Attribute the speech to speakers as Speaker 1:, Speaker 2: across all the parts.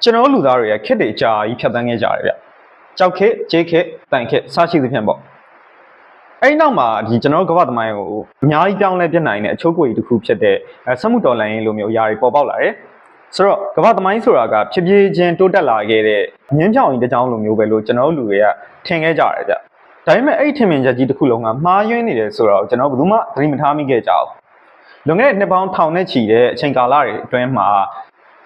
Speaker 1: ကျွန်တော်လူသားတွေခက်တွေကြာကြီးဖြတ်တန်းခဲ့ကြတယ်ဗျကြောက်ခက်ကြေးခက်တန်ခက်စရှိသဖြင့်ပေါ့အဲ့နောက်မှာဒီကျွန်တော်ကမ္ဘာသမိုင်းကိုအများကြီးပြောင်းလဲပြနိုင်တဲ့အချိုးကိုကြီးတစ်ခုဖြစ်တဲ့စက်မှုတော်လှန်ရေးလိုမျိုးအရာတွေပေါ်ပေါက်လာတယ်ဆိုတော့ကမ္ဘာသမိုင်းဆိုတာကဖြည်းဖြည်းချင်းတိုးတက်လာခဲ့တဲ့ငင်းပြောင်ကြီးတစ်ကြောင်းလိုမျိုးပဲလို့ကျွန်တော်လူတွေကထင်ခဲ့ကြတယ်ဗျဒါပေမဲ့အဲ့ထင်မြင်ချက်ကြီးတစ်ခုလုံးကမှားယွင်းနေတယ်ဆိုတော့ကျွန်တော်ဘယ်သူမှသတိမထားမိခဲ့ကြဘူးလွန်ခဲ့တဲ့နှစ်ပေါင်းထောင်နဲ့ချီတဲ့အချိန်ကာလတွေအတွင်းမှာ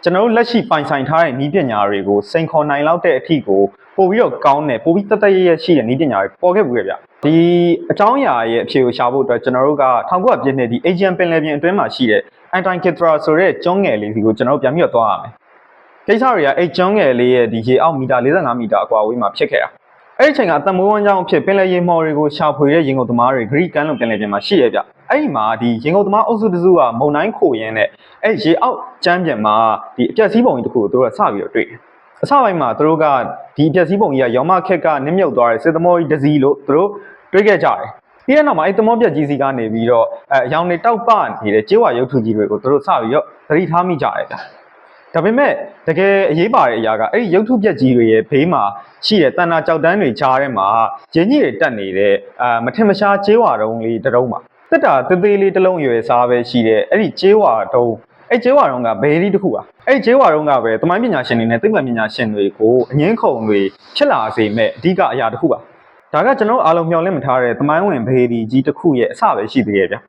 Speaker 1: ကျွန်တော်လက်ရှိပိုင်ဆိုင်ထားတဲ့နည်းပညာတွေကိုစိန်ခေါ်နိုင်လောက်တဲ့အထိကိုပို့ပြီးတော့ကောင်းတယ်ပို့ပြီးတသက်ရရှိတဲ့နည်းပညာတွေပေါ်ခဲ့ဘူးခဲ့ဗျဒီအကြောင်းအရာရဲ့အဖြေကိုရှာဖို့အတွက်ကျွန်တော်တို့က1900ပြည့်နှစ်ဒီ Asian ပင်လယ်ပြင်အတွင်းမှာရှိတဲ့ Antarctica ဆိုတဲ့ကျွန်းငယ်လေးစီကိုကျွန်တော်ပြန်ပြီးတော့သွားရမယ်ကိစ္စတွေကအဲ့ကျွန်းငယ်လေးရဲ့ဒီရေအောက်မီတာ45မီတာအကွာအဝေးမှာဖြစ်ခဲ့တာအဲ့ဒီအချိန်ကအသက်မွေးဝမ်းကြောင်းဖြစ်ပင်လယ်ရေမော်တွေကိုရှာဖွေတဲ့ရင်ကုန်သမားတွေဂရိကမ်းလွန်ပင်လယ်ပြင်မှာရှိရဗျအဲ့ဒီမှာဒီရင်ကုန်သမားအုပ်စုတစုကမုန်တိုင်းခိုရင်းနဲ့အဲ့ရေအောက်ကျမ်းပြင်မှာဒီအပြက်စီးပုံကြီးတစ်ခုကိုသူတို့ကစပြီးတော့တွေ့တယ်အစပိုင်းမှာသူတို့ကဒီအပြက်စီးပုံကြီးကရောမခက်ကနစ်မြုပ်သွားတဲ့စစ်သမောကြီးတစ်စီးလို့သူတို့တွေ့ခဲ့ကြတယ်ပြီးတဲ့နောက်မှာအဲ့သမောပြက်ကြီးစီကနေပြီးတော့အယောင်တွေတောက်ပနေတဲ့ကျေးဝါရုပ်ထုကြီးတွေကိုသူတို့စပြီးတော့သတိထားမိကြတယ်ဗျဒါပေမဲ့တကယ်အရေးပါတဲ့အရာကအဲ့ဒီရုပ်ထုပြက်ကြီးတွေရဲ့ဘေးမှာရှိတဲ့တဏ္ဍာကြောက်တန်းတွေကြားထဲမှာရင်းကြီးတွေတက်နေတဲ့မထင်မရှားကျေးဝါတုံးလေးတစ်တုံးပါတက်တာသေးသေးလေးတစ်လုံးရွယ်စားပဲရှိတဲ့အဲ့ဒီကျေးဝါတုံးအဲ့ကျေးဝါတုံးကဘယ်ဒီတစ်ခုပါအဲ့ကျေးဝါတုံးကပဲသမိုင်းပညာရှင်တွေနဲ့သိပ္ပံပညာရှင်တွေကိုအငင်းခုန်တွေဖြစ်လာစေမဲ့အဓိကအရာတစ်ခုပါဒါကကျွန်တော်အားလုံးမျှော်လင့်မထားတဲ့သမိုင်းဝင်ဘေးဒီကြီးတစ်ခုရဲ့အစပဲရှိသေးရဲ့ဗ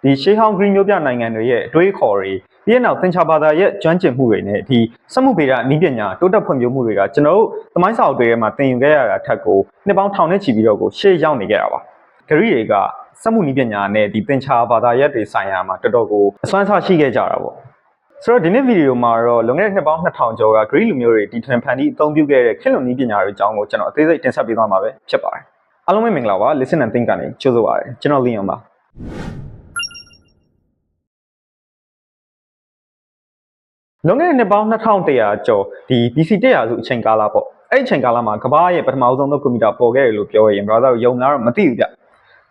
Speaker 1: ျဒီရှေးဟောင်းဂရီမျိုးပြနိုင်ငံတွေရဲ့အတွေးခေါ်တွေပြီးတဲ့နောက်သင်္ချာဘာသာရဲ့ကျွမ်းကျင်မှုတွေနဲ့ဒီစက်မှုဗေဒနည်းပညာတိုးတက်ဖွံ့ဖြိုးမှုတွေကကျွန်တော်တို့သမိုင်းစာအုပ်တွေထဲမှာသင်ယူခဲ့ရတာထက်ကိုနှစ်ပေါင်းထောင်နဲ့ချီပြီးတော့ကိုရှေ့ရောက်နေခဲ့တာပါဂရီတွေကစက်မှုနည်းပညာနဲ့ဒီသင်္ချာဘာသာရပ်တွေဆိုင်ရာမှာတော်တော်ကိုအစွမ်းစားရှိခဲ့ကြတာပေါ့ဆိုတော့ဒီနေ့ဗီဒီယိုမှာတော့လွန်ခဲ့တဲ့နှစ်ပေါင်း2000ကျော်ကဂရီလူမျိုးတွေတီထွင်ဖန်တီးအသုံးပြုခဲ့တဲ့ခေတ်လွန်နည်းပညာတွေအကြောင်းကိုကျွန်တော်အသေးစိတ်တင်ဆက်ပေးသွားမှာပဲဖြစ်ပါတယ်အားလုံးပဲမင်္ဂလာပါ Listen and Think ကနေကြိုဆိုပါရစေကျွန်တော်လင်းအောင်ပါလွန်ခဲ့တဲ့နှစ်ပေါင်း2100ကျော်ဒီ BC 100စုအချိန်ကာလပေါ့အဲ့ဒီအချိန်ကာလမှာကမ္ဘာရဲ့ပထမဆုံးသောကွန်ပျူတာပေါ်ခဲ့တယ်လို့ပြောရင် brother ယုံလားတော့မသိဘူးဗျ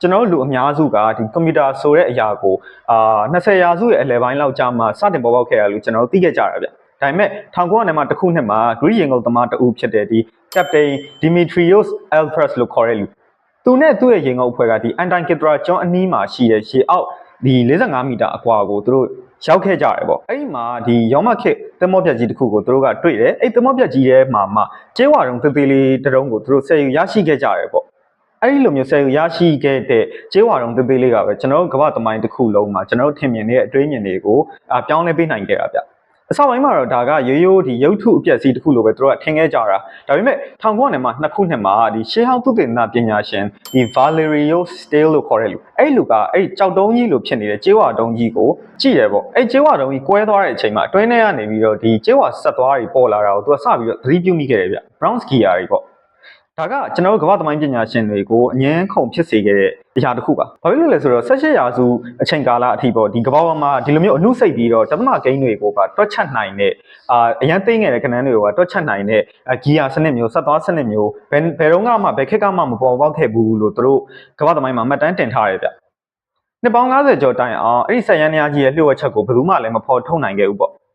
Speaker 1: ကျွန်တော်တို့လူအများစုကဒီကွန်ပျူတာဆိုတဲ့အရာကို20ရာစုရဲ့အလယ်ပိုင်းလောက်ကြာမှစတင်ပေါ်ပေါက်ခဲ့ရလို့ကျွန်တော်တို့သိခဲ့ကြတာဗျဒါပေမဲ့1900နဲ့မှတစ်ခုနှစ်မှာဂရိရင်ကုန်သမားတအုပ်ဖြစ်တဲ့ဒီ Captain Dimitrios Elpras လို့ခေါ်တဲ့လူသူနဲ့သူ့ရဲ့ရင်ကုန်အဖွဲ့ကဒီ Antarctica ကျွန်းအနီးမှာရှိတဲ့ရေအောက်ဒီ45မီတာအကွာကိုသူတို့ရောက်ခဲ့ကြတယ်ပေါ့အဲ့ဒီမှာဒီရောမခက်သမောပြက်ကြီးတစ်ခုကိုသူတို့ကတွေ့တယ်အဲ့သမောပြက်ကြီးထဲမှာကျေးဝါတုံးသေးသေးလေးတစ်တုံးကိုသူတို့ဆယ်ယူရရှိခဲ့ကြတယ်ပေါ့အဲ့ဒီလိုမျိုးဆယ်ယူရရှိခဲ့တဲ့ကျေးဝါတုံးသေးသေးလေးကပဲကျွန်တော်တို့ကမ္ဘာသမိုင်းတစ်ခုလုံးမှာကျွန်တော်တို့ထင်မြင်တဲ့အတွေးမြင်တွေကိုပြောင်းလဲပေးနိုင်ခဲ့တာဗျအစပိုင်းမှာတော့ဒါကရိုးရိုးဒီရုပ်ထုအပျက်စီးတစ်ခုလိုပဲသူတို့ကထင်ခဲ့ကြတာဒါပေမဲ့1900နဲ့မှ2ခုနှစ်မှာဒီရှေးဟောင်းသုတေသနပညာရှင်ဒီ Valerio Stale လို့ခေါ်တဲ့လူအဲ့လူကအဲ့ကြောက်တုံးကြီးလိုဖြစ်နေတဲ့ကျေးဝါတုံးကြီးကိုကြည့်တယ်ပေါ့အဲ့ကျေးဝါတုံးကြီးကွဲသွားတဲ့အချိန်မှာအတွင်းထဲကနေပြီးတော့ဒီကျေးဝါဆက်သွားတွေပေါ်လာတာကိုသူကစပြီးတော့သတိပြုမိခဲ့တယ်ဗျ Brown Skier တွေပေါ့ဒါကကျွန်တော်တို့ကမ္ဘာသမိုင်းပညာရှင်တွေကိုအငင်းခုန်ဖြစ်စေခဲ့တဲ့အရာတစ်ခုပါ။ဘာဖြစ်လို့လဲဆိုတော့18ရာစုအချိန်ကာလအထိပေါ့ဒီကမ္ဘာပေါ်မှာဒီလိုမျိုးအနှုတ်စိတ်ပြီးတော့တသမဂိမ်းတွေကိုပါတွက်ချက်နိုင်တဲ့အရန်သိငယ်တဲ့ကဏ္ဍတွေကိုပါတွက်ချက်နိုင်တဲ့ဂီယာစနစ်မျိုးဆက်သွားစနစ်မျိုးဘယ်တော့မှဘယ်ခေတ်ကမှမပေါ်ပေါက်ခဲ့ဘူးလို့တို့ကမ္ဘာသမိုင်းမှာမှတ်တမ်းတင်ထားရဗျ။နှစ်ပေါင်း90ကျော်တိုင်အောင်အဲ့ဒီဆက်ရန်များကြီးရဲ့လျှို့ဝှက်ချက်ကိုဘယ်သူမှလည်းမဖော်ထုတ်နိုင်ခဲ့ဘူးပေါ့။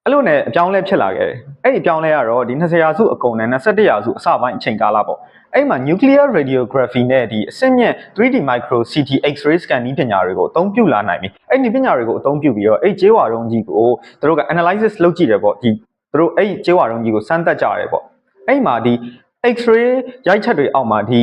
Speaker 1: အဲ့လိုနဲ့အပြောင်းလဲဖြစ်လာခဲ့တယ်။အဲ့ဒီအပြောင်းလဲကတော့ဒီ20ရာစုအကုန်နဲ့21ရာစုအစပိုင်းအချိန်ကာလပေါ့။အဲ့မှာ nuclear radiography နဲ့ဒီအဆင့်မြင့် 3D micro CT X-ray scan နည်းပညာတွေကိုအသုံးပြုလာနိုင်ပြီ။အဲ့ဒီပညာတွေကိုအသုံးပြုပြီးတော့အဲ့ကျေးဝါတုံးကြီးကိုသူတို့က analysis လုပ်ကြည့်တယ်ပေါ့ဒီသူတို့အဲ့ကျေးဝါတုံးကြီးကိုစမ်းသပ်ကြရတယ်ပေါ့။အဲ့မှာဒီ X-ray ရိုက်ချက်တွေအောက်မှာဒီ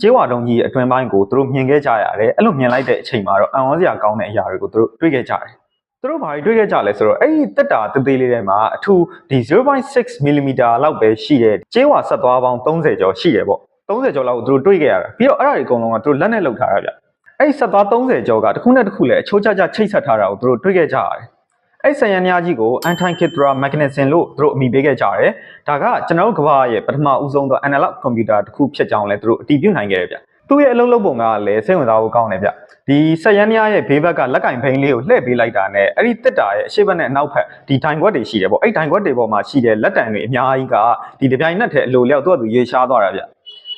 Speaker 1: ကျေးဝါတုံးကြီးအတွင်းပိုင်းကိုသူတို့မြင်ခဲ့ကြရတယ်။အဲ့လိုမြင်လိုက်တဲ့အချိန်မှာတော့အံ့ဩစရာကောင်းတဲ့အရာတွေကိုသူတို့တွေ့ခဲ့ကြတယ်။သူတို့ဘာတွေတွေ့ခဲ့ကြလဲဆိုတော့အဲ့ဒီတက်တာသေးသေးလေးထဲမှာအထူးဒီ 0.6 mm လောက်ပဲရှိတဲ့ကျေးဝါဆက်သွားပေါင်း30ကျော်ရှိတယ်ပေါ့30ကျော်လောက်ကိုသူတို့တွေ့ခဲ့ရတာပြီးတော့အဲ့ဒါတွေအကုန်လုံးကသူတို့လက်နဲ့လုပ်ထားတာဗျအဲ့ဒီဆက်သွား30ကျော်ကတစ်ခုနဲ့တစ်ခုလည်းအချိုးကျကျချိတ်ဆက်ထားတာကိုသူတို့တွေ့ခဲ့ကြရတယ်အဲ့ဆက်ရန်များကြီးကို Antarctica mechanism လို့သူတို့အမည်ပေးခဲ့ကြတယ်ဒါကကျွန်တော်တို့ကမ္ဘာရဲ့ပထမဦးဆုံးသော analog computer တစ်ခုဖြစ်ကြောင်းလည်းသူတို့အတည်ပြုနိုင်ခဲ့တယ်ဗျသူ့ရဲ့အလုပ်လုပ်ပုံကလည်းစိတ်ဝင်စားဖို့ကောင်းတယ်ဗျဒီဆက်ရန်များရဲ့ဘေးဘက်ကလက်ကင်ဘိန်းလေးကိုလှည့်ပေးလိုက်တာနဲ့အဲ့ဒီတစ်တာရဲ့အရှိတ်ဘက်နဲ့အနောက်ဘက်ဒီဒိုင်ခွက်တွေရှိတယ်ပေါ့အဲ့ဒိုင်ခွက်တွေပေါ်မှာရှိတဲ့လက်တံတွေအများကြီးကဒီတပြိုင်နက်တည်းအလိုလျောက်သူ့အတူရွေရှားသွားတာဗျ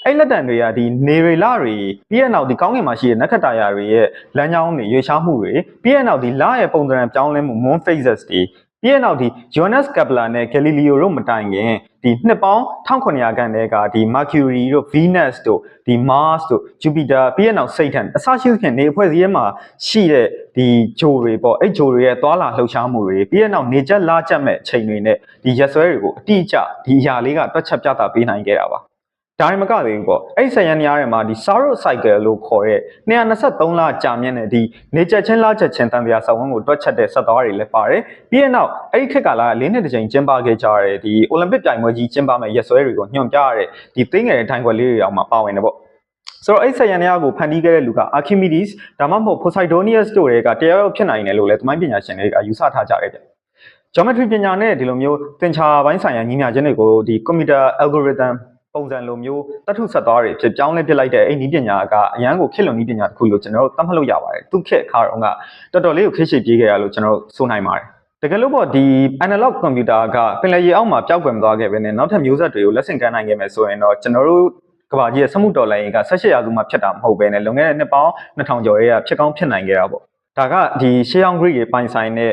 Speaker 1: အဲ့လက်တံတွေကဒီနေရီလတွေပြီးတဲ့နောက်ဒီကောင်းကင်မှာရှိတဲ့နက္ခတ္တရာတွေရဲ့လမ်းကြောင်းတွေရွေရှားမှုတွေပြီးတဲ့နောက်ဒီလရဲ့ပုံစံပြောင်းလဲမှု moon phases တွေပြီး ပြီးတဲ့နောက်ဒီ Johannes Kepler နဲ့ Galileo တို့မတိုင်ခင်ဒီနှစ်ပေါင်း1900ခန့်တည်းကဒီ Mercury တို့ Venus တို့ဒီ Mars တို့ Jupiter ပြီးတဲ့နောက် Saturn အစရှိသဖြင့်နေအဖွဲ့အစည်းထဲမှာရှိတဲ့ဒီဂျိုတွေပေါ့အဲ့ဂျိုတွေရဲ့သွာလာလှုပ်ရှားမှုတွေပြီးတဲ့နောက်နေချက်လာချက်မဲ့ချိန်တွေနဲ့ဒီရက်စွဲတွေကိုအတိအကျဒီအရာလေးကတွက်ချက်ပြသပေးနိုင်ခဲ့တာပါဒါမှမကသေးဘူးပေါ့အဲ့ဆယ်ရန်များထဲမှာဒီ Saros cycle လို့ခေါ်တဲ့223လကြာမြင့်တဲ့ဒီနေချက်ချင်းလာချက်ချင်းတန်တရားဆောင်းဝန်းကိုတွက်ချက်တဲ့ဆက်သွားတွေလည်းပါတယ်ပြီးတဲ့နောက်အဲ့ဒီခေတ်ကာလ၄နှစ်တစ်ချိန်ကျင်းပခဲ့ကြတဲ့ဒီ Olympic ပြိုင်ပွဲကြီးကျင်းပမဲ့ရက်စွဲတွေကိုညွှန်ပြရတဲ့ဒီသိငယ်တဲ့ထိုင်ခွက်လေးတွေအောင်မှာပါဝင်တယ်ပေါ့ဆိုတော့အဲ့ဆယ်ရန်များကိုဖန်တီးခဲ့တဲ့လူက Archimedes ဒါမှမဟုတ် Posidonius တို့တွေကတရားရောက်ဖြစ်နိုင်တယ်လို့လည်းသမိုင်းပညာရှင်တွေကယူဆထားကြတယ်ဗျgeometry ပညာနဲ့ဒီလိုမျိုးသင်္ချာပိုင်းဆိုင်ရာညီမျှခြင်းတွေကိုဒီ computer algorithm ပုံစံလိုမျိုးတတ်ထုဆက်သွားတွေဖြစ်ပြောင်းလဲပြလိုက်တဲ့အဲ့ဒီပညာကအရန်ကိုခေတ်လွန်ဤပညာတစ်ခုလို့ကျွန်တော်တို့သတ်မှတ်လို့ရပါတယ်သူခေတ်အခါတော့ကတော်တော်လေးကိုခေတ်ရှည်ပြေးခဲ့ရလို့ကျွန်တော်တို့ဆိုနိုင်ပါတယ်တကယ်လို့ပေါ့ဒီ analog computer ကပင်လယ်ရေအောက်မှာပျောက်ကွယ်မသွားခဲ့ပဲနဲ့နောက်ထပ်မျိုးဆက်တွေကိုလက်ဆင့်ကမ်းနိုင်ခဲ့မယ်ဆိုရင်တော့ကျွန်တော်တို့ကမ္ဘာကြီးရဲ့စက်မှုတော်လှန်ရေးက18ရာစုမှာဖြစ်တာမဟုတ်ပဲနဲ့လွန်ခဲ့တဲ့နှစ်ပေါင်း2000ကျော်ရဲ့ဖြစ်ကောင်းဖြစ်နိုင်ခဲ့တာပေါ့ဒါကဒီရှေးဟောင်း Greek တွေပိုင်ဆိုင်တဲ့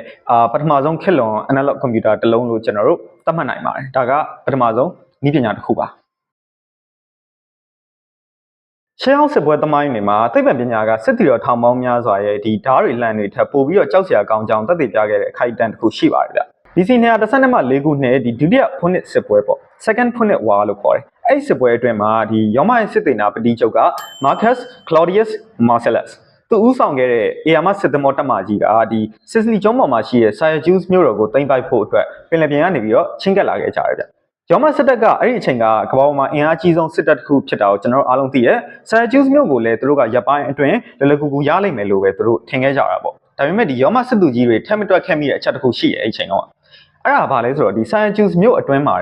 Speaker 1: ပထမဆုံးခေတ်လွန် analog computer တစ်လုံးလို့ကျွန်တော်တို့သတ်မှတ်နိုင်ပါတယ်ဒါကပထမဆုံးနည်းပညာတစ်ခုပါရှေးဟောင်းစစ်ပွဲသမိုင်းတွေမှာသိပ္ပံပညာကစစ်တီတော်ထောင်ပေါင်းများစွာရဲ့ဒီဓာတ်တွေလန့်တွေထပ်ပို့ပြီးတော့ကြောက်စရာကောင်းကြောင်းသက်သေပြခဲ့တဲ့အခိုက်အတန့်တစ်ခုရှိပါတယ်ဗျ။ BC 212မှ4ခုနှစ်ဒီဒုတိယဖွနစ်စစ်ပွဲပေါ့ Second Punic War လို့ခေါ်တယ်။အဲ့ဒီစစ်ပွဲအတွင်းမှာဒီရောမရဲ့စစ်သေနာပတိချုပ်က Marcus Claudius Marcellus သူဦးဆောင်ခဲ့တဲ့အေယာမစစ်သမောတပ်မကြီးကဒီ Sicily ကျွန်းပေါ်မှာရှိတဲ့ Syracuse မြို့တော်ကိုသိမ်းပိုက်ဖို့အတွက်ပင်လယ်ပြင်ကနေပြီးတော့ချင်းကပ်လာခဲ့ကြတယ်ဗျ။ရောမစစ်တပ်ကအဲ့ဒီအချိန်ကကမ္ဘာပေါ်မှာအင်အားကြီးဆုံးစစ်တပ်တစ်ခုဖြစ်တာကိုကျွန်တော်တို့အားလုံးသိရဲ။ Syracuse မြို့ကိုလည်းသူတို့ကရပ်ပိုင်းအတွင်းလွယ်လွယ်ကူကူရလိမ့်မယ်လို့ပဲသူတို့ထင်ခဲ့ကြတာပေါ့။ဒါပေမဲ့ဒီရောမစစ်သူကြီးတွေထက်မတွက်ခဲ့မိတဲ့အချက်တစ်ခုရှိတယ်အဲ့ဒီအချိန်တော့အဲ့ဒါဘာလဲဆိုတော့ဒီ Syracuse မြို့အတွင်းမှာ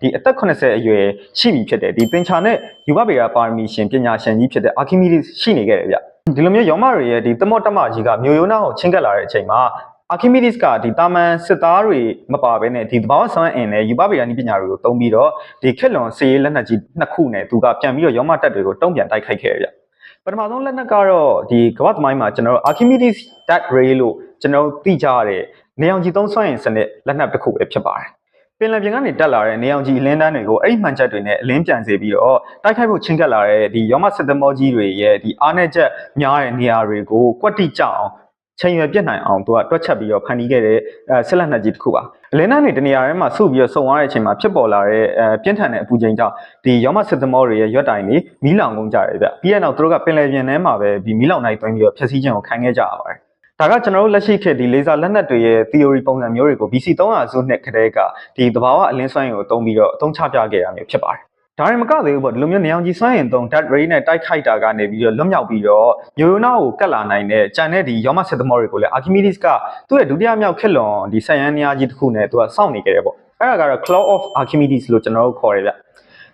Speaker 1: ဒီအသက်80အရွယ်ရှိပြီဖြစ်တဲ့ဒီသင်္ချာနဲ့ယူဘဗေဒပါရမီရှင်ပညာရှင်ကြီးဖြစ်တဲ့ Archimedes ရှိနေခဲ့တယ်ဗျ။ဒီလိုမျိုးရောမတွေရဲ့ဒီသမောတမကြီးကမြို့ရိုးနားကိုချင်းကပ်လာတဲ့အချိန်မှာArchimedes ကဒီတာမန်စစ်သားတွေမပါဘဲနဲ့ဒီသဘာဝစွမ်းအင်နဲ့ယူဘဗေဒနည်းပညာတွေကိုသုံးပြီးတော့ဒီခက်လွန်စီရေးလက်နက်ကြီးနှစ်ခုနဲ့သူကပြန်ပြီးတော့ရောမတပ်တွေကိုတုံ့ပြန်တိုက်ခိုက်ခဲ့ရဗျပထမဆုံးလက်နက်ကတော့ဒီကမ္ဘာသမိုင်းမှာကျွန်တော်တို့ Archimedes Death Ray လို့ကျွန်တော်သိကြရတဲ့နေအောင်ကြီးသုံးစွမ်းအင်စနစ်လက်နက်တစ်ခုပဲဖြစ်ပါတယ်ပင်လယ်ပြင်ကနေတက်လာတဲ့နေအောင်ကြီးအလင်းတန်းတွေကိုအဲ့ဒီမှန်ချက်တွေနဲ့အလင်းပြန်စေပြီးတော့တိုက်ခိုက်ဖို့ချင်းကပ်လာတဲ့ဒီရောမစစ်သမောကြီးတွေရဲ့ဒီအားနည်းချက်များတဲ့နေရာတွေကိုကွက်တိကျအောင်ချိန်ရွယ်ပြတ်နိုင်အောင်သူကတွက်ချက်ပြီးတော့ဖန်တီးခဲ့တဲ့ဆက်လက်နှက်ကြီးတစ်ခုပါအလင်းတန်းတွေတနေရာထဲမှာစုပြီးတော့စုံသွားတဲ့အချိန်မှာဖြစ်ပေါ်လာတဲ့ပြင်းထန်တဲ့အပူချိန်ကြောင့်ဒီရောမစစ်သမောတွေရဲ့ရွက်တိုင်တွေမီးလောင်ကုန်ကြတယ်ဗျပြီးတဲ့နောက်သူတို့ကပင်လယ်ပြင်ထဲမှာပဲဒီမီးလောင်နိုင်သွင်းပြီးတော့ဖျက်ဆီးခြင်းကိုခံခဲ့ကြရပါတယ်ဒါကကျွန်တော်တို့လက်ရှိခေတ်ဒီလေဆာလက်နက်တွေရဲ့ theory ပုံစံမျိုးတွေကို BC 300စုနှစ်ခတဲ့ကဒီသဘာဝအလင်းစွမ်းအင်ကိုသုံးပြီးတော့အသုံးချပြခဲ့ရမျိုးဖြစ်ပါတယ်ဒါရင်မကသေးဘူးပေါ့ဒီလိုမျိုးနေအောင်ကြီးစွမ်းအင်သုံး dead ray နဲ့တိုက်ခိုက်တာကနေပြီးတော့လွတ်မြောက်ပြီးတော့မြို့ရိုးနာကိုကတ်လာနိုင်တဲ့ကြံတဲ့ဒီရောမစစ်သမောတွေကိုလည်း Archimedes ကသူ့ရဲ့ဒုတိယမြောက်ခေတ်လွန်ဒီဆက်ရန်များကြီးတစ်ခုနဲ့သူကစောင့်နေခဲ့တယ်ပေါ့အဲ့ဒါကတော့ Claw of Archimedes လို့ကျွန်တော်တို့ခေါ်ရဗျ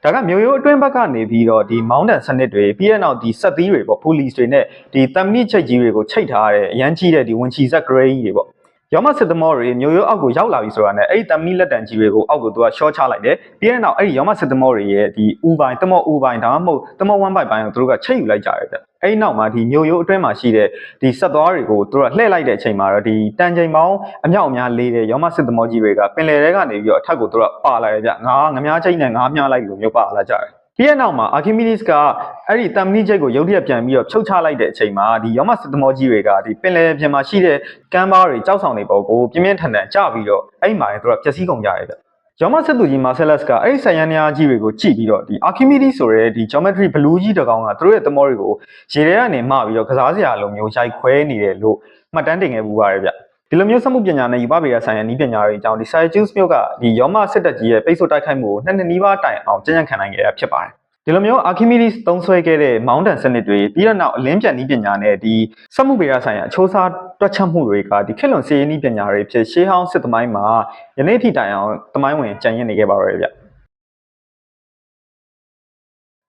Speaker 1: ဒါကမြို့ရိုးအတွင်းဘက်ကနေပြီးတော့ဒီ mountain စနစ်တွေပြီးတဲ့နောက်ဒီဆက်သီးတွေပေါ့ police တွေနဲ့ဒီတမ်မဏိချိတ်ကြီးတွေကိုချိတ်ထားတဲ့အရန်ကြီးတဲ့ဒီဝင်ချီဆက် grain တွေပေါ့ရောမစစ်သမောတွေမြို့ရိုးအောက်ကိုရောက်လာပြီဆိုတာနဲ့အဲ့ဒီတမ်မဏိလက်တံကြီးတွေကိုအောက်ကိုသူကရှော့ချလိုက်တယ်ပြီးတဲ့နောက်အဲ့ဒီရောမစစ်သမောတွေရဲ့ဒီဥပိုင်းသမောဥပိုင်းဒါမှမဟုတ်သမော1ပိုင်းပိုင်းကိုသူတို့ကချိတ်ယူလိုက်ကြတယ်ဗျအဲ့ဒီနောက်မှာဒီမြို့ရိုးအတွင်းမှာရှိတဲ့ဒီဆက်သွားတွေကိုသူတို့ကလှည့်လိုက်တဲ့အချိန်မှာတော့ဒီတန်ချိန်ပေါင်းအမြောက်အများလေးတဲ့ရောမစစ်သမောကြီးတွေကပင်လယ်ထဲကနေပြီးတော့အထက်ကိုသူတို့ကပါလာတယ်ဗျငါးများချိတ်နဲ့ငါးမြားလိုက်လို့မျိုးပါလာကြတယ်ပြီးတဲ့နောက်မှာ Archimedes ကအဲ့ဒီတမ်မဏိချိတ်ကိုရုတ်တရက်ပြန်ပြီးတော့ဖြုတ်ချလိုက်တဲ့အချိန်မှာဒီရောမစစ်သမောကြီးတွေကဒီပင်လယ်ပြင်မှာရှိတဲ့ကမ်းပါးတွေကြောက်ဆောင်တွေပေါ်ကိုပြင်းပြင်းထန်ထန်ကျပြီးတော့အဲ့မှာသူတို့ကပျက်စီးကုန်ကြတယ်ဗျရောမစစ်သူကြီး Marcellus ကအဲ့ဒီဆယ်ရန်များကြီးတွေကိုကြည့်ပြီးတော့ဒီ Archimedes ဆိုတဲ့ဒီ geometry ဘလူးကြီးတစ်ကောင်ကသူတို့ရဲ့သမောတွေကိုရေထဲကနေမှပြီးတော့ကစားစရာလိုမျိုးရိုက်ခွဲနေတယ်လို့မှတ်တမ်းတင်ခဲ့ပူပါတယ်ဗျဒီလိုမျိုးစက်မှုပညာနဲ့ယူပဗေဒဆိုင်ရာနည်းပညာတွေအကြောင်းဒီ Syracuse မြို့ကဒီရောမစစ်တပ်ကြီးရဲ့ပိတ်ဆို့တိုက်ခိုက်မှုကိုနှစ်နီးပါးတိုင်အောင်ကြံ့ကြံ့ခံနိုင်ခဲ့ရဖြစ်ပါတယ်ဒီလိုမျိုး Archimedes သုံးစွဲခဲ့တဲ့ mountain စနစ်တွေပြီးတော့နောက်အလင်းပြန်နည်းပညာနဲ့ဒီစက်မှုဗေဒဆိုင်ရာအချိုးအစားတွက်ချက်မှုတွေကဒီခေတ်လွန်စီးရေးနည်းပညာတွေဖြစ်ရှေးဟောင်းစစ်သမိုင်းမှာယနေ့ထိတိုင်အောင်သမိုင်းဝင်ကျန်ရစ်နေခဲ့ပါတော့ဗ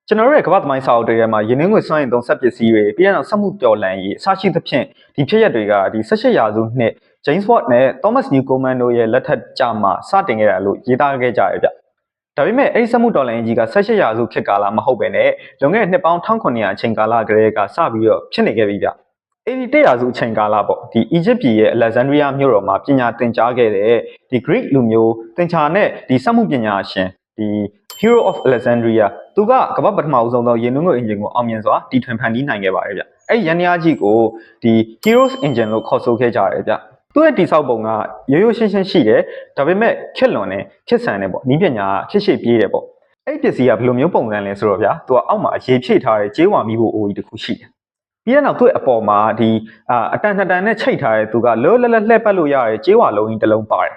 Speaker 1: ျကျွန်တော်တို့ရဲ့ကမ္ဘာသမိုင်းစာအုပ်တွေထဲမှာယင်းနှင်းငွေစွမ်းအင်သုံးစက်ပစ္စည်းတွေပြီးတော့နောက်စက်မှုတော်လှန်ရေးအစရှိသဖြင့်ဒီဖြစ်ရပ်တွေကဒီ18ရာစုနှစ် James Watt နဲ့ Thomas Newcomen တို့ရဲ့လက်ထက်ကြမှာစတင်ခဲ့တာလို့ရေးသားခဲ့ကြရဗျဒါပေမဲ့အဲ့ဒီစက်မှုတော်လှန်ရေးကြီးက18ရာစုခေတ်ကာလမဟုတ်ပဲနဲ့လွန်ခဲ့တဲ့နှစ်ပေါင်း1900အချိန်ကာလကတည်းကစပြီးတော့ဖြစ်နေခဲ့ပြီဗျ အဲ့ဒီ100စုအချိန်ကာလပေါ့ဒီ Egypt ပြည်ရဲ့ Alexandria မြို့တော်မှာပညာသင်ကြားခဲ့တဲ့ဒီ Greek လူမျိုးသင်္ချာနဲ့ဒီစက်မှုပညာရှင်ဒီ Hero of Alexandria သူကကမ္ဘာပထမအဆုံးသောရေနုငွေ engine ကိုအောင်မြင်စွာတီထွင်ဖန်တီးနိုင်ခဲ့ပါတယ်ဗျအဲ့ရန်ရားကြီးကိုဒီ Heroes engine လို့ခေါ်ဆိုခဲ့ကြတယ်ဗျသူ့ရဲ့တိဆောက်ပုံကရိုးရိုးရှင်းရှင်းရှိတယ်ဒါပေမဲ့ခက်လွန်တယ်ခက်ဆန်တယ်ပေါ့နီးပညာခက်ရှိပြေးတယ်ပေါ့အဲ့ပစ္စည်းကဘယ်လိုမျိုးပုံစံလဲဆိုတော့ဗျာသူကအောက်မှာရေဖြည့်ထားတဲ့ကြေးဝါမီးဖို့အိုးကြီးတစ်ခုရှိတယ်ပြီးတဲ့နောက်သူ့အပေါ်မှာဒီအတန်နှစ်တန်နဲ့ချိတ်ထားတဲ့သူကလောလလလှည့်ပတ်လို့ရတဲ့ကြေးဝါလုံးကြီးတစ်လုံးပါတယ်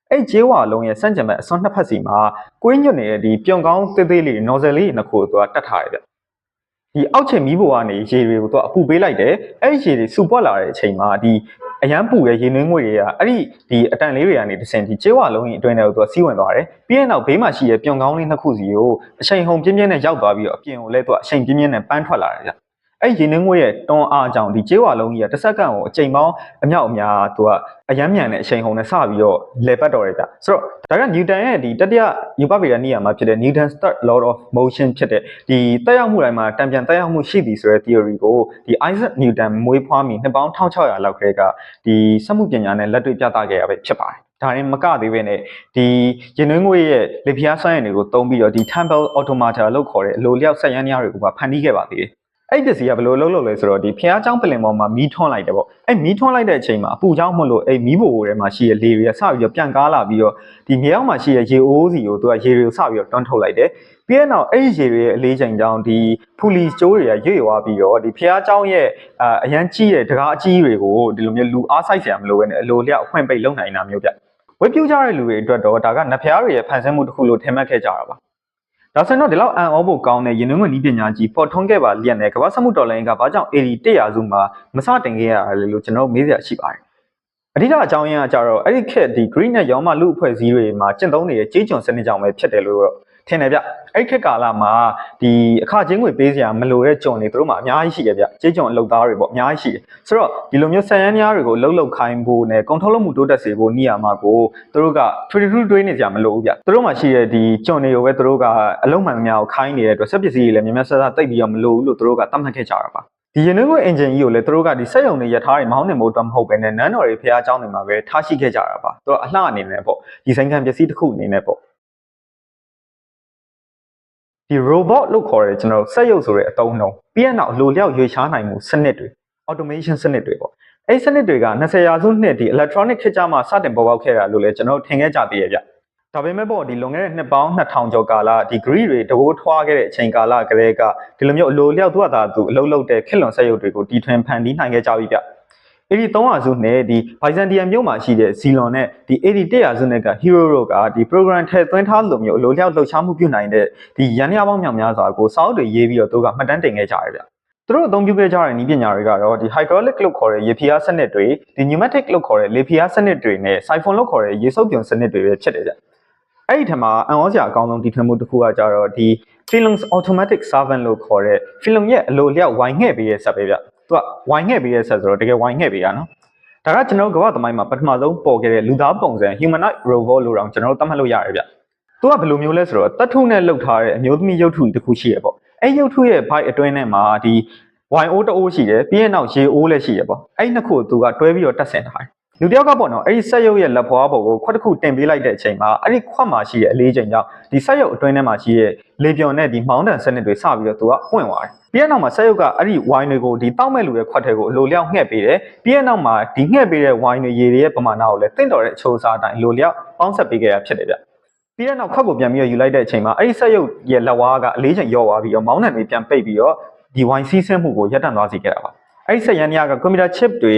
Speaker 1: အဲ့ကြေးဝါလုံးရဲ့စန့်ကျင်ဘက်အစွန်းနှစ်ဖက်စီမှာကွင်းညွတ်နေတဲ့ဒီပြုံကောင်းသေးသေးလေး nozzle လေးနှစ်ခုကိုသူကတတ်ထားတယ်ဗျဒီအောက်ခြေမီးဘိုကနေရေတွေကိုသူကအပူပေးလိုက်တယ်အဲ့ဒီရေတွေစူပွက်လာတဲ့အချိန်မှာဒီအရန်ပူတဲ့ရေနွေးငွေတွေကအဲ့ဒီအတန်လေးတွေကနေတစ်ဆင့်ဒီကြေးဝါလုံးကြီးအတွင်းထဲကိုသူကစီးဝင်သွားတယ်ပြီးတဲ့နောက်ဘေးမှာရှိတဲ့ပြုံကောင်းလေးနှစ်ခုစီကိုအချိန်ဟုန်ပြင်းပြင်းနဲ့ရောက်သွားပြီးတော့အပြင်ကိုလည်းသူကအချိန်ပြင်းပြင်းနဲ့ပန်းထွက်လာတယ်ဗျအဲ့ရေနွေးငွေရဲ့တွန်းအားကြောင့်ဒီကြေးဝါလုံးကြီးကတစ်စက္ကန့်ကိုအချိန်ပေါင်းအမြောက်အများသူကအရန်မြန်တဲ့အချိန်ဟုန်နဲ့စပြီးတော့လဲပတ်တော်တယ်ဗျဆိုတော့ဒါကနျူတန်ရဲ့ဒီတတိယယူပဗေဒနည်းမှာဖြစ်တဲ့ Newton's third law of motion ဖြစ်တဲ့ဒီတက်ရောက်မှုတိုင်းမှာတံပြန်တက်ရောက်မှုရှိသည်ဆိုတဲ့ theory ကိုဒီ Isaac Newton မွေးဖွားမိနှစ်ပေါင်း1600လောက်ခန့်ကဒီစက်မှုပညာနဲ့လက်တွေ့ပြသခဲ့ရပဲဖြစ်ပါတယ်ဒါရင်မကသေးပဲနဲ့ဒီရင်နှွေးငွေရဲ့လေပြားစွမ်းရည်တွေကိုသုံးပြီးတော့ဒီ Temple Automata လို့ခေါ်တဲ့အလိုလျောက်ဆက်ရမ်းများတွေကိုပါဖန်တီးခဲ့ပါသေးတယ်အဲ့ပစ္စည်းကဘယ်လိုလုပ်လဲဆိုတော့ဒီဖျားเจ้าပလင်ပေါ်မှာမီးထွန်းလိုက်တယ်ပေါ့အဲ့မီးထွန်းလိုက်တဲ့အချိန်မှာအပူကြောင့်မလို့အဲ့မီးဘိုထဲမှာရှိတဲ့လေတွေကစပြီးတော့ပြန်ကားလာပြီးတော့ဒီမြေအောက်မှာရှိတဲ့ရေအိုးစီကိုသူကရေတွေကိုစပြီးတော့တွန်းထုတ်လိုက်တယ်ပြီးတဲ့နောက်အဲ့ဒီရေတွေရဲ့အလေးချိန်ကြောင့်ဒီဖူလီကျိုးတွေကရွေ့ရွာပြီးတော့ဒီဖျားเจ้าရဲ့အရန်ကြီးတဲ့တကားအကြီးတွေကိုဒီလိုမျိုးလူအားဆိုင်စရာမလိုဘဲနဲ့အလိုလျောက်အဖွင့်ပိတ်လုပ်နိုင်တာမျိုးဗျဝက်ပြူကြတဲ့လူတွေအတွက်တော့ဒါကနဖျားတွေရဲ့ဖန်ဆင်းမှုတစ်ခုလို့ထင်မှတ်ခဲ့ကြတာပါဒါဆိုရင်တော့ဒီလောက်အံ့ဩဖို့ကောင်းတဲ့ရင်းနှီးငွေနည်းပညာကြီးပေါ်ထွန်းခဲ့ပါလျက်နဲ့ကမ္ဘာစမှုတော်လိုင်းကဘာကြောင့် AD 100စုမှာမစတင်ခဲ့ရလဲလို့ကျွန်တော်မေးစရာရှိပါတယ်အဓိကအကြောင်းရင်းကကြတော့အဲ့ဒီခေတ်ဒီ Greek နဲ့ရောမလူအဖွဲ့အစည်းတွေမှာကျင့်သုံးနေတဲ့ကြေးကျွန်စနစ်ကြောင့်ပဲဖြစ်တယ်လို့ထင်တယ်ဗျအဲ့ဒီခေတ်ကာလမှာဒီအခချင်းငွေပေးစရာမလိုတဲ့ကျွန်တွေတို့မှာအများကြီးရှိတယ်ဗျကြေးကျွန်အလုပ်သားတွေပေါ့အများကြီးရှိတယ်ဆိုတော့ဒီလိုမျိုးဆန်ရမ်းများတွေကိုလှုပ်လှုပ်ခိုင်းဖို့နဲ့ကုန်ထုတ်လုပ်မှုတိုးတက်စေဖို့နေရာမှာကိုတို့ကထွေထွေတွေးနေကြမလို့ဗျတို့မှာရှိတဲ့ဒီကျွန်တွေကိုပဲတို့ကအလုံးမှန်များကိုခိုင်းနေတဲ့အတွက်စက်ပစ္စည်းတွေလည်းများများဆဆတိတ်ပြီးတော့မလို့လို့တို့ကသတ်မှတ်ခဲ့ကြတာပါဒီရင်းနှီးငွေ engine ကြီးကိုလည်းတို့ကဒီစက်ရုံတွေရထားတွေမောင်းနေမှုအတွက်မဟုတ်ပဲနဲ့နန်းတော်တွေဖျားเจ้าတွေမှာပဲထားရှိခဲ့ကြတာပါတို့အလှအနေနဲ့ပေါ့ဒီဆိုင်ခံပစ္စည်းတစ်ခုအနေနဲ့ပေါ့ဒီ robot လို့ခေါ်တဲ့ကျွန်တော်စက်ရုပ်ဆိုတဲ့အသုံးအနှုန်းပြီးတဲ့နောက်လိုလျောက်ရွေချားနိုင်မှုစနစ်တွေ automation စနစ်တွေပေါ့အဲ့စနစ်တွေက20ရာစုနှစ်ဒီ electronic ခေတ်ကြမှာစတင်ပေါ်ပေါက်ခဲ့တာလို့လည်းကျွန်တော်ထင်ခဲ့ကြသေးရဲ့ဗျဒါပေမဲ့ပေါ့ဒီလွန်ခဲ့တဲ့နှစ်ပေါင်း2000ကျော်ကာလဒီ Greek တွေတကိုးထွားခဲ့တဲ့အချိန်ကာလကလေးကဒီလိုမျိုးအလိုလျောက်သူ့အသာသူအလုပ်လုပ်တဲ့ခေတ်လွန်စက်ရုပ်တွေကိုတီထွင်ဖန်တီးနိုင်ခဲ့ကြပြီဗျအဲ့ဒီ300စုနဲ့ဒီ Byzantium မြို့မှာရှိတဲ့ Xylon နဲ့ဒီ AD 100စုနဲ့က Hero တို့ကဒီ program ထည့်သွင်းထားလို့မျိုးအလိုလျောက်လှုပ်ရှားမှုပြုနိုင်တဲ့ဒီရန်ရပေါင်းမြောက်များစွာကိုစာအုပ်တွေရေးပြီးတော့သူကမှတ်တမ်းတင်ခဲ့ကြရတယ်ဗျသူတို့အသုံးပြုခဲ့ကြတဲ့နည်းပညာတွေကတော့ဒီ hydraulic လို့ခေါ်တဲ့ရေဖိအားစနစ်တွေဒီ pneumatic လို့ခေါ်တဲ့လေဖိအားစနစ်တွေနဲ့ siphon လို့ခေါ်တဲ့ရေစုပ်ပြုံစနစ်တွေပဲဖြစ်တယ်ဗျအဲ့ဒီထက်မှာအံ့ဩစရာအကောင်းဆုံးတီထွင်မှုတစ်ခုကကြတော့ဒီ Philon's automatic servant လို့ခေါ်တဲ့ Philon ရဲ့အလိုလျောက်ဝိုင်းငှဲ့ပေးတဲ့ဆက်ပဲဗျသူကဝိုင်းငှဲ့ပေးတဲ့ဆက်ဆိုတော့တကယ်ဝိုင်းငှဲ့ပေးတာနော်ဒါကကျွန်တော်ကမ္ဘာသမိုင်းမှာပထမဆုံးပေါ်ခဲ့တဲ့လူသားပုံစံ humanoid robot လို့တောင်ကျွန်တော်သတ်မှတ်လို့ရတယ်ဗျသူကဘယ်လိုမျိုးလဲဆိုတော့တတ်ထုနဲ့လှုပ်ထားတဲ့အမျိုးသမီးရုပ်ထုတစ်ခုရှိရပေါ့အဲ့ရုပ်ထုရဲ့ byte အတွင်းထဲမှာဒီ YO တအိုးရှိတယ်ပြီးရင်နောက်ရေအိုးလည်းရှိရပေါ့အဲ့နှစ်ခုကိုသူကတွဲပြီးတော့တက်ဆင်ထားတယ်လူတယောက်ကပေါ့နော်အဲ့ဒီဆက်ရုပ်ရဲ့လက်ဖွားပေါ်ကိုခွက်တစ်ခုတင်ပေးလိုက်တဲ့အချိန်မှာအဲ့ဒီခွက်မှာရှိတဲ့အလေးချိန်ကြောင့်ဒီဆက်ရုပ်အတွင်းထဲမှာရှိတဲ့လေပြွန်နဲ့ဒီမောင်းတန်စနစ်တွေစပြီးတော့သူကပွင့်သွားတယ်ပြီးတဲ့နောက်မှာဆက်ရုပ်ကအဲ့ဒီ wine တွေကိုဒီတောက်မဲ့လူရဲ့ခွက်ထဲကိုအလိုလျောက်ငှက်ပေးတယ်ပြီးတဲ့နောက်မှာဒီငှက်ပေးတဲ့ wine တွေရေတွေရဲ့ပမာဏကိုလည်းတင့်တော်တဲ့အချိုးအစားအတိုင်းအလိုလျောက်ပေါင်းဆက်ပေးခဲ့ရဖြစ်တယ်ဗျပြီးတဲ့နောက်ခွက်ကိုပြန်ပြီးတော့ယူလိုက်တဲ့အချိန်မှာအဲ့ဒီဆက်ရုပ်ရဲ့လက်ဝါးကအလေးချိန်ရော့သွားပြီးတော့မောင်းတန်တွေပြန်ပိတ်ပြီးတော့ဒီ wine စီးဆင်းမှုကိုရပ်တန့်သွားစေခဲ့တာပါအဲ့ဒီစက်ရန်တွေကကွန်ပျူတာ chip တွေ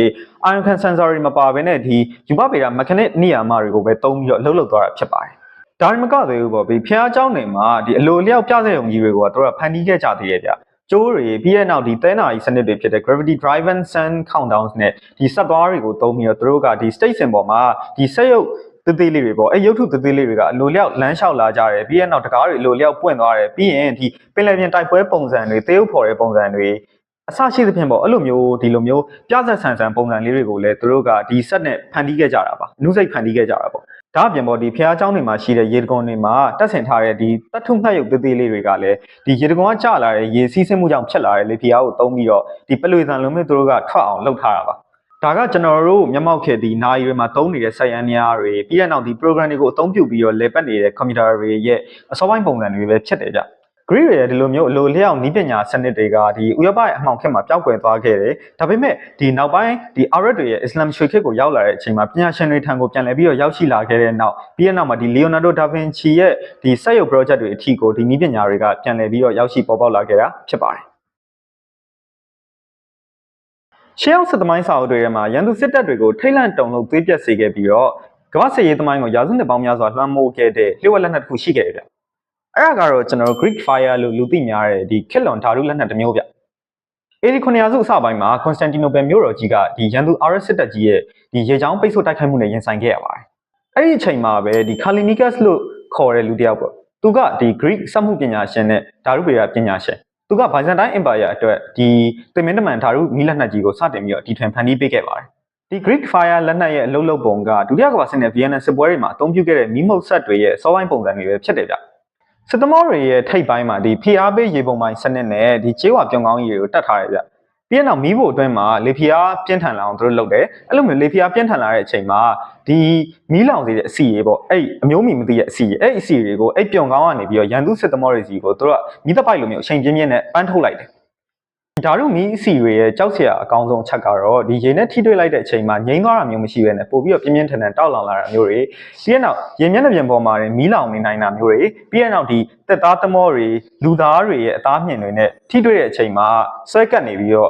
Speaker 1: ion can sensor တွေမပါဘဲနဲ့ဒီယူပဗေဒ mechanic နေရာမှာတွေကိုပဲသုံးပြီးတော့လှုပ်သွားတာဖြစ်ပါတယ်။ဒါမှမကသေးဘူးပေါ့။ဖျားเจ้าနေမှာဒီအလိုလျောက်ပြတဲ့ုံကြီးတွေကိုတော့ဖန်တီးခဲ့ကြသေးရဲ့ဗျ။ကျိုးတွေပြီးတဲ့နောက်ဒီသဲနာကြီးစနစ်တွေဖြစ်တဲ့ gravity driven sun countdowns နဲ့ဒီစက်သွားတွေကိုသုံးပြီးတော့သူတို့ကဒီ state symbol မှာဒီစက်ရုပ်သေးသေးလေးတွေပေါ့အဲရုပ်ထုသေးသေးလေးတွေကအလိုလျောက်လမ်းလျှောက်လာကြတယ်ပြီးတဲ့နောက်တကားတွေအလိုလျောက်ပွင့်သွားတယ်ပြီးရင်ဒီပင်လယ်ပြင်တိုက်ပွဲပုံစံတွေသေုပ်ဖော်တဲ့ပုံစံတွေအစရှိသဖြင့်ပေါ့အဲ့လိုမျိုးဒီလိုမျိုးပြဆက်ဆန်ဆန်ပုံစံလေးတွေကိုလည်းသူတို့ကဒီဆက်နဲ့ဖန်တီးခဲ့ကြတာပါအနုစိတ်ဖန်တီးခဲ့ကြတာပေါ့ ဒါအပြင်ပေါ်ဒီဖျားเจ้าတွေမှာရှိတဲ့ရေတံခွန်တွေမှာတက်ဆင်ထားတဲ့ဒီတတ်ထုမှတ်ရုပ်သေးသေးလေးတွေကလည်းဒီရေတံခွန်ကကျလာတဲ့ရေစီးဆင်းမှုကြောင့်ဖြစ်လာတဲ့လေဖျားကိုတုံးပြီးတော့ဒီပလွေသံလုံးမျိုးသူတို့ကထွက်အောင်လုပ်ထားတာပါဒါကကျွန်တော်တို့မျက်မှောက်ခေတ်ဒီနိုင်တွေမှာသုံးနေတဲ့ဆက်ရန်များတွေပြီးတဲ့နောက်ဒီ program တွေကိုအသုံးပြုပြီးတော့လေပတ်နေတဲ့ computer တွေရဲ့အစောပိုင်းပုံစံတွေပဲဖြစ်တယ်ကြGreek ရဲ့ဒီလိုမျိုးအလိုလျောက်နီးပညာစနစ်တွေကဒီဥရောပရဲ့အမှောင်ခေတ်မှာပျောက်ကွယ်သွားခဲ့တယ်။ဒါပေမဲ့ဒီနောက်ပိုင်းဒီ Arab တွေရဲ့ Islam ရွှေခေတ်ကိုရောက်လာတဲ့အချိန်မှာပညာရှင်တွေထံကိုပြန်လည်ပြီးတော့ရောက်ရှိလာခဲ့တဲ့နောက်ပြီးတဲ့နောက်မှာဒီ Leonardo da Vinci ရဲ့ဒီစက်ရုပ် project တွေအထိကိုဒီနီးပညာတွေကပြန်လည်ပြီးတော့ရောက်ရှိပေါ်ပေါက်လာခဲ့တာဖြစ်ပါတယ်။ရှေးအောင်စစ်သမိုင်းစာအုပ်တွေထဲမှာရန်သူစစ်တပ်တွေကိုထိတ်လန့်တုန်လှုပ်သွေးပြက်စေခဲ့ပြီးတော့ကမ္ဘာစစ်ရေးသမိုင်းကိုရာစုနှစ်ပေါင်းများစွာလွှမ်းမိုးခဲ့တဲ့လျှို့ဝှက်လက်နက်တစ်ခုရှိခဲ့တယ်ဗျ။အဲ့ဒါကတော့ကျွန်တော်တို့ Greek fire လို့လူသိများတဲ့ဒီခေတ်လွန်ဓာတုလက်နက်တစ်မျိုးဗျ။89ရာစုအစပိုင်းမှာ Constantinople မြို့တော်ကြီးကဒီရန်သူ Arab စစ်တပ်ကြီးရဲ့ဒီရေကြောင်းပိတ်ဆို့တိုက်ခိုက်မှုနဲ့ရင်ဆိုင်ခဲ့ရပါတယ်။အဲ့ဒီအချိန်မှာပဲဒီ Kallinicus လို့ခေါ်တဲ့လူတစ်ယောက်ပေါ့။သူကဒီ Greek စက်မှုပညာရှင်နဲ့ဓာတုဗေဒပညာရှင်။သူက Byzantine Empire အတွက်ဒီသင်္မင်းတမန်ဓာတုမီးလက်နက်ကြီးကိုစတင်ပြီးတော့တီထွင်ဖန်တီးပေးခဲ့ပါတယ်။ဒီ Greek fire လက်နက်ရဲ့အလုပ်လုပ်ပုံကဒုတိယကမ္ဘာစစ်နဲ့ Vienna စစ်ပွဲတွေမှာအသုံးပြုခဲ့တဲ့မီးမုတ်ဆက်တွေရဲ့စောပိုင်းပုံစံတွေပဲဖြစ်တယ်ဗျ။စစ်သမားတွေရဲ့ထိပ်ပိုင်းမှာဒီဖိအားပေးရေပုံပိုင်းစနစ်နဲ့ဒီကျေးဝါပြုံကောင်းကြီးတွေကိုတတ်ထားရဗျ။ပြီးတော့မီးဖို့အတွင်းမှာလေဖိအားပြင်းထန်လာအောင်သူတို့လုပ်တယ်။အဲ့လိုမျိုးလေဖိအားပြင်းထန်လာတဲ့အချိန်မှာဒီမီးလောင်စေတဲ့အစီရေပေါ့အဲ့အမျိုးမီမသိတဲ့အစီရေအဲ့အစီတွေကိုအဲ့ပြုံကောင်းကနေပြီးတော့ရန်သူစစ်သမားတွေစီကိုသူတို့ကမီးတပိုက်လိုမျိုးအချိန်ပြင်းပြင်းနဲ့ပန်းထုတ်လိုက်တယ်ဓာတုမီးအစီတွေရဲ့ကြောက်စရာအကောင်းဆုံးအချက်ကတော့ဒီရေနဲ့ထိတွေ့လိုက်တဲ့အချိန်မှာငြိမ်းသွားတာမျိုးမရှိဘဲနဲ့ပို့ပြီးတော့ပြင်းပြင်းထန်ထန်တောက်လောင်လာတာမျိုးတွေပြီးတဲ့နောက်ရေမျက်နှာပြင်ပေါ်မှာမီးလောင်နေနိုင်တာမျိုးတွေပြီးတဲ့နောက်ဒီတက်သားသမောတွေလူသားတွေရဲ့အသားမြင်တွေနဲ့ထိတွေ့တဲ့အချိန်မှာဆွဲကပ်နေပြီးတော့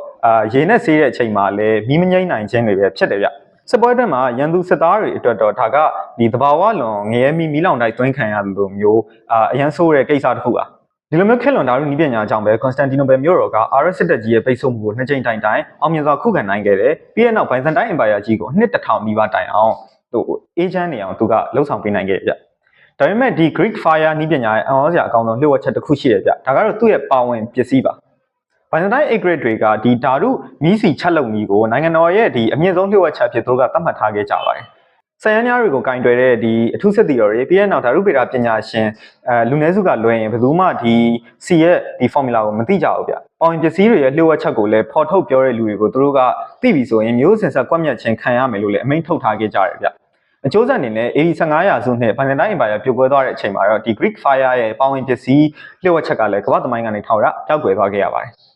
Speaker 1: ရေနဲ့ဆေးတဲ့အချိန်မှာလည်းမီးမငြိမ်းနိုင်ခြင်းတွေပဲဖြစ်တယ်ဗျစစ်ပွဲအတွင်းမှာရန်သူစစ်သားတွေအတွက်တော့ဒါကဒီသဘာဝလွန်ငရဲမီးလောင်တိုက်သွင်းခံရလိုမျိုးအရန်ဆိုးတဲ့ကိစ္စတစ်ခုပါဒီလိုမျိုးခေတ်လွန်ဓာတုနည်းပညာအကြောင်းပဲ Constantinople မြို့တော်က Arab စစ်တပ်ကြီးရဲ့ပိတ်ဆို့မှုကိုနှစ်ကြိမ်တိုင်အောင်မြင်စွာခုခံနိုင်ခဲ့တယ်ပြီးတဲ့နောက် Byzantine Empire ကြီးကိုနှစ်1000နီးပါးတိုင်အောင်သူအေဂျင့်နေအောင်သူကလှုပ်ဆောင်ပေးနိုင်ခဲ့ကြဒါပေမဲ့ဒီ Greek fire နည်းပညာရဲ့အံ့ဩစရာအကောင်းဆုံးလျှို့ဝှက်ချက်တစ်ခုရှိတယ်ဗျဒါကတော့သူ့ရဲ့ပါဝင်ပစ္စည်းပါByzantine Agrit တွေကဒီဓာတုမီးစီချက်လုပ်မီကိုနိုင်ငံတော်ရဲ့ဒီအမြင့်ဆုံးလျှို့ဝှက်ချက်ဖြစ်သူတို့ကသတ်မှတ်ထားခဲ့ကြပါတယ်ဆယ်ရန်များတွေကိုကင်တွယ်တဲ့ဒီအထူးစစ်တီတော်တွေပြီးတဲ့နောက်ဓာတုဗေဒပညာရှင်လူနည်းစုကလွှဲရင်ဘယ်သူမှဒီ C ရဲ့ဒီ formula ကိုမသိကြဘူးဗျ။ပေါင်ပစ္စည်းတွေရဲ့လျှို့ဝှက်ချက်ကိုလည်းဖော်ထုတ်ပြောတဲ့လူတွေကိုသူတို့ကသိပြီဆိုရင်မျိုးစင်ဆက်ကွက်မြတ်ခြင်းခံရမယ်လို့လည်းအမိန့်ထုတ်ထားခဲ့ကြတယ်ဗျ။အကျိုးဆက်အနေနဲ့ AD15 ရာစုနှစ် Byzantine Empire ပြိုကွဲသွားတဲ့အချိန်မှာတော့ဒီ Greek fire ရဲ့ပေါင်ပစ္စည်းလျှို့ဝှက်ချက်ကလည်းကမ္ဘာသမိုင်းကနေထောက်ရပျောက်ကွယ်သွားခဲ့ရပါတယ်။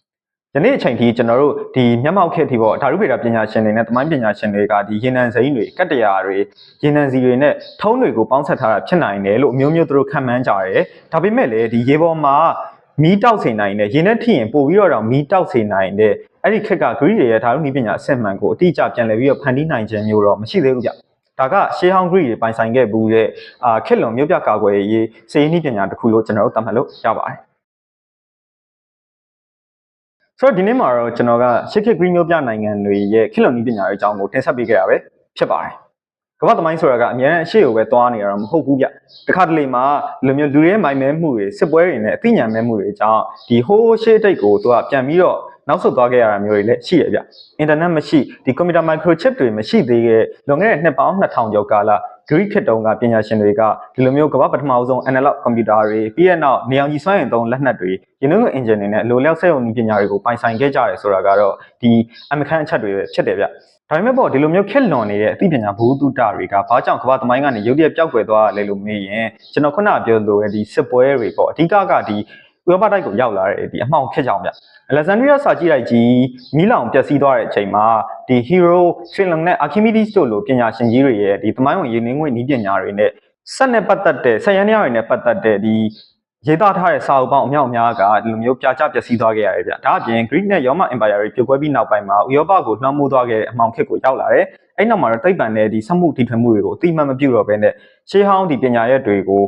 Speaker 1: ယနေ့အချိန်ထိကျွန်တော်တို့ဒီမျက်မှောက်ခေတ်ထိပေါ့ဓာတုဗေဒပညာရှင်တွေနဲ့သမိုင်းပညာရှင်တွေကဒီရေနံစိမ်းတွေကတ္တရာတွေရေနံစီတွေနဲ့ထုံးတွေကိုပေါင်းဆက်ထားတာဖြစ်နိုင်တယ်လို့အမျိုးမျိုးသူတို့ခန့်မှန်းကြတယ်။ဒါပေမဲ့လည်းဒီရေပေါ်မှာမီးတောက်စေနိုင်တဲ့ရေနဲ့ထိရင်ပို့ပြီးတော့မီးတောက်စေနိုင်တဲ့အဲ့ဒီခေတ်က Greek တွေရဲ့ဓာတုနည်းပညာအစစ်မှန်ကိုအတိအကျပြန်လည်ပြီးတော့ဖန်တီးနိုင်ခြင်းမျိုးတော့မရှိသေးဘူးဗျ။ဒါကရှေးဟောင်း Greek တွေပိုင်ဆိုင်ခဲ့ဘူးတဲ့ခေတ်လွန်မြို့ပြကာကွယ်ရေးစေရေးနည်းပညာတစ်ခုလို့ကျွန်တော်တို့သတ်မှတ်လို့ရပါတယ်။ဆိုတော့ဒီနေ့မှာတော့ကျွန်တော်ကရှစ်ခေတ် Greek မြို့ပြနိုင်ငံတွေရဲ့ခေတ်လွန်နည်းပညာတွေအကြောင်းကိုတင်ဆက်ပေးခဲ့တာပဲဖြစ်ပါတယ်။ကမ္ဘာသမိုင်းဆိုတာကအများနဲ့အရှိကိုပဲသွားနေရတော့မဟုတ်ဘူးဗျ။တခါတလေမှာလူမျိုးလူတွေရဲ့မိုင်မဲမှုတွေစစ်ပွဲတွေနဲ့အသိဉာဏ်မဲမှုတွေအကြောင်းဒီဟိုးရှေးတိတ်ကိုသူကပြန်ပြီးတော့နောက်ဆုတ်သွားခဲ့ရတာမျိုးတွေလည်းရှိရဗျ။အင်တာနက်မရှိဒီကွန်ပျူတာ microchip တွေမရှိသေးတဲ့လွန်ခဲ့တဲ့နှစ်ပေါင်း2000ကျော်ကာလGreek ခေတ်တုန်းကပညာရှင်တွေကဒီလိုမျိုးကမ္ဘာပထမဆုံး analog computer တွေပြီးတဲ့နောက်နေအောင်ကြီးစွမ်းအင်သုံးလက်နက်တွေရင်းနှီးမြှုပ် engine တွေနဲ့လိုလျောက်စက်ရုံနည်းပညာတွေကိုပိုင်ဆိုင်ခဲ့ကြတယ်ဆိုတာကတော့ဒီအမခန့်အချက်တွေပဲဖြစ်တယ်ဗျဒါပေမဲ့ပေါ့ဒီလိုမျိုးခေတ်လွန်နေတဲ့အသိပညာဘုသူတ္တတွေကဘာကြောင့်ကမ္ဘာသမိုင်းကနေရုတ်တရက်ပျောက်ကွယ်သွားလဲလို့မေးရင်ကျွန်တော်ခုနပြောလိုတဲ့ဒီစစ်ပွဲတွေပေါ့အဓိကကဒီဥရောပတိုက်ကိုရောက်လာတဲ့ဒီအမှောင်ခေတ်ကြောင့်ဗျAlexandria စာကြည့်လိုက်ကြီးမီးလောင်ပျက်စီးသွားတဲ့အချိန်မှာဒီ Hero Philon နဲ့ Archimedes တို့လိုပညာရှင်ကြီးတွေရဲ့ဒီသမိုင်းဝင်ရင်းနှီးငွေနည်းပညာတွေနဲ့ဆက်နဲ့ပတ်သက်တဲ့ဆက်ရန်တွေနဲ့ပတ်သက်တဲ့ဒီရေးသားထားတဲ့စာအုပ်ပေါင်းအမြောက်အများကဒီလိုမျိုးပြကျပျက်စီးသွားခဲ့ရတယ်ဗျ။ဒါအပြင် Greek နဲ့ Roman Empire တွေပြိုကွဲပြီးနောက်ပိုင်းမှာဥရောပကိုနှောက်မိုးသွားခဲ့တဲ့အမှောင်ခေတ်ကိုရောက်လာတယ်။အဲ့နောက်မှာတော့သိပ္ပံနဲ့ဒီစက်မှုတီထွင်မှုတွေကိုအတိအမှန်မပြုတော့ဘဲနဲ့ရှေးဟောင်းဒီပညာရက်တွေကို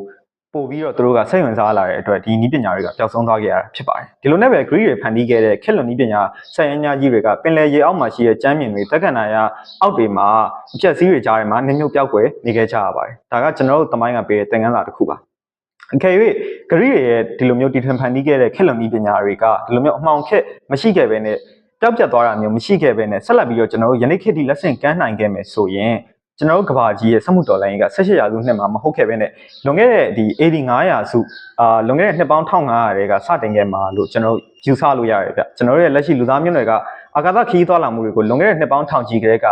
Speaker 1: ပို့ပြီးတော့သူတို့ကစိတ်ဝင်စားလာတဲ့အတွက်ဒီနည်းပညာတွေကပျောက်ဆုံးသွားခဲ့ရတာဖြစ်ပါတယ်ဒီလိုနဲ့ပဲ Greek တွေဖန်တီးခဲ့တဲ့ခေတ်လွန်နည်းပညာဆက်ရန်ညာကြီးတွေကပင်လယ်ရေအောက်မှာရှိတဲ့ကျမ်းမြင်တွေတက္ကနာရအောက်တွေမှာအကျက်စီးတွေကြားထဲမှာနင်းမြုပ်ပျောက်ကွယ်နေခဲ့ကြရပါတယ်ဒါကကျွန်တော်တို့သမိုင်းကပေးတဲ့သင်ခန်းစာတစ်ခုပါအကယ်၍ Greek တွေရဲ့ဒီလိုမျိုးတီထွင်ဖန်တီးခဲ့တဲ့ခေတ်လွန်နည်းပညာတွေကဒီလိုမျိုးအမှောင်ခေတ်မရှိခဲ့ဘဲနဲ့ပျောက်ပြတ်သွားတာမျိုးမရှိခဲ့ဘဲနဲ့ဆက်လက်ပြီးတော့ကျွန်တော်တို့ယနေ့ခေတ်ဒီလက်ဆင့်ကမ်းနိုင်ခဲ့မယ်ဆိုရင် ကျွန်တော်တို့ကဘာကြီးရဲ့စမှုတော်လိုင်းက18ရာစုနှစ်မှာမဟုတ်ခဲ့ဘဲနဲ့လွန်ခဲ့တဲ့ဒီ AD 900စုလွန်ခဲ့တဲ့နှစ်ပေါင်း1500တွေကစတင်ခဲ့မှာလို့ကျွန်တော်တို့ယူဆလို့ရတယ်ဗျကျွန်တော်တို့ရဲ့လက်ရှိလူသားမျိုးနွယ်ကအာကာသခီးသွားလာမှုတွေကိုလွန်ခဲ့တဲ့နှစ်ပေါင်းထောင်ချီကလေးက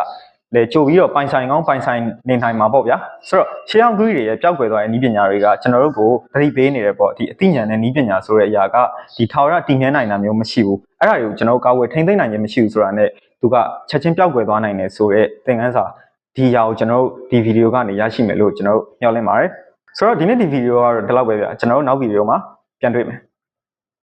Speaker 1: လေကြိုပြီးတော့ပိုင်ဆိုင်ကောင်းပိုင်ဆိုင်နေနိုင်မှာပေါ့ဗျာဆိုတော့ရှေးဟောင်းဂရိတွေရဲ့ပျောက်ကွယ်သွားတဲ့နည်းပညာတွေကကျွန်တော်တို့ကိုသတိပေးနေတယ်ပေါ့ဒီအသိဉာဏ်နဲ့နည်းပညာဆိုတဲ့အရာကဒီထာဝရတည်မြဲနိုင်တာမျိုးမရှိဘူးအဲ့ဒါတွေကိုကျွန်တော်ကာဝယ်ထိန်းသိမ်းနိုင်ခြင်းမရှိဘူးဆိုတာနဲ့သူကချက်ချင်းပျောက်ကွယ်သွားနိုင်တယ်ဆိုတဲ့သင်ခန်းစာဒီအရာကိုကျွန်တော်တို့ဒီဗီဒီယိုကနေရရှိမယ်လို့ကျွန်တော်တို့မျှော်လင့်ပါတယ်ဆိုတော့ဒီနေ့ဒီဗီဒီယိုကတော့ဒီလောက်ပဲဗျာကျွန်တော်တို့နောက်ဗီဒီယိုမှာပြန်တွေ့မယ်